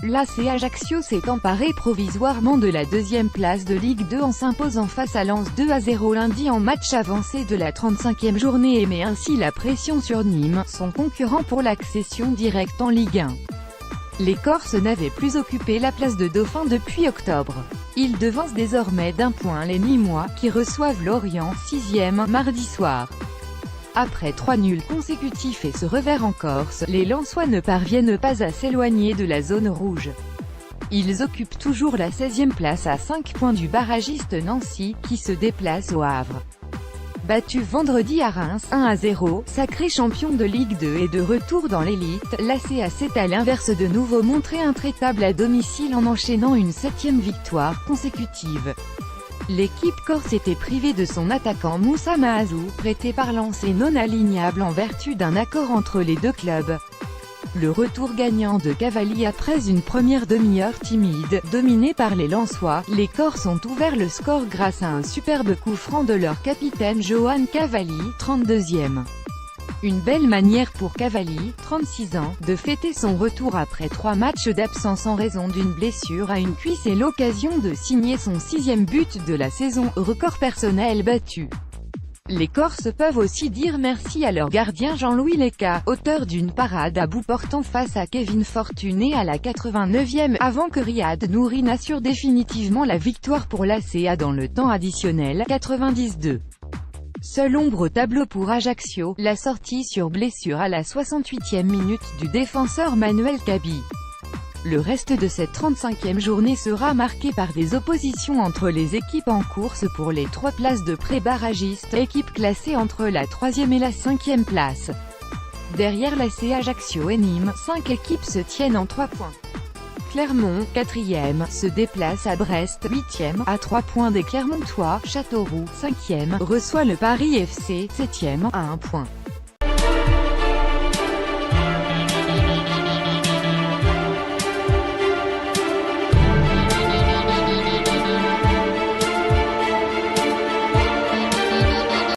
l'AC Ajaccio s'est emparé provisoirement de la deuxième place de Ligue 2 en s'imposant face à Lens 2-0 lundi en match avancé de la 35e journée et met ainsi la pression sur Nîmes, son concurrent pour l'accession directe en Ligue 1. Les Corses n'avaient plus occupé la place de dauphin depuis octobre. Ils devancent désormais d'1 point les Nîmois, qui reçoivent Lorient, 6e, mardi soir. Après 3 nuls consécutifs et ce revers en Corse, les Lensois ne parviennent pas à s'éloigner de la zone rouge. Ils occupent toujours la 16e place à 5 points du barragiste Nancy, qui se déplace au Havre. Battu vendredi à Reims, 1-0, sacré champion de Ligue 2 et de retour dans l'élite, l'ACA s'est à l'inverse de nouveau montré intraitable à domicile en enchaînant une 7e victoire consécutive. L'équipe corse était privée de son attaquant Moussa Maazou, prêté par Lens et non alignable en vertu d'un accord entre les deux clubs. Le retour gagnant de Cavalli après une première demi-heure timide, dominée par les Lensois, les Corses ont ouvert le score grâce à un superbe coup franc de leur capitaine Johan Cavalli, 32e. Une belle manière pour Cavalli, 36 ans, de fêter son retour après 3 matchs d'absence en raison d'une blessure à une cuisse et l'occasion de signer son 6e but de la saison, record personnel battu. Les Corses peuvent aussi dire merci à leur gardien Jean-Louis Leca, auteur d'une parade à bout portant face à Kevin Fortuné à la 89e, avant que Riyad Nouri n'assure définitivement la victoire pour l'ACA dans le temps additionnel, 92. Seule ombre au tableau pour Ajaccio, la sortie sur blessure à la 68e minute du défenseur Manuel Kabi. Le reste de cette 35e journée sera marqué par des oppositions entre les équipes en course pour les 3 places de pré-barragistes, équipes classées entre la 3e et la 5e place. Derrière l'AC Ajaccio et Nîmes, 5 équipes se tiennent en 3 points. Clermont, 4e, se déplace à Brest, 8e, à 3 points des Clermontois. Châteauroux, 5e, reçoit le Paris FC, 7e, à 1 point.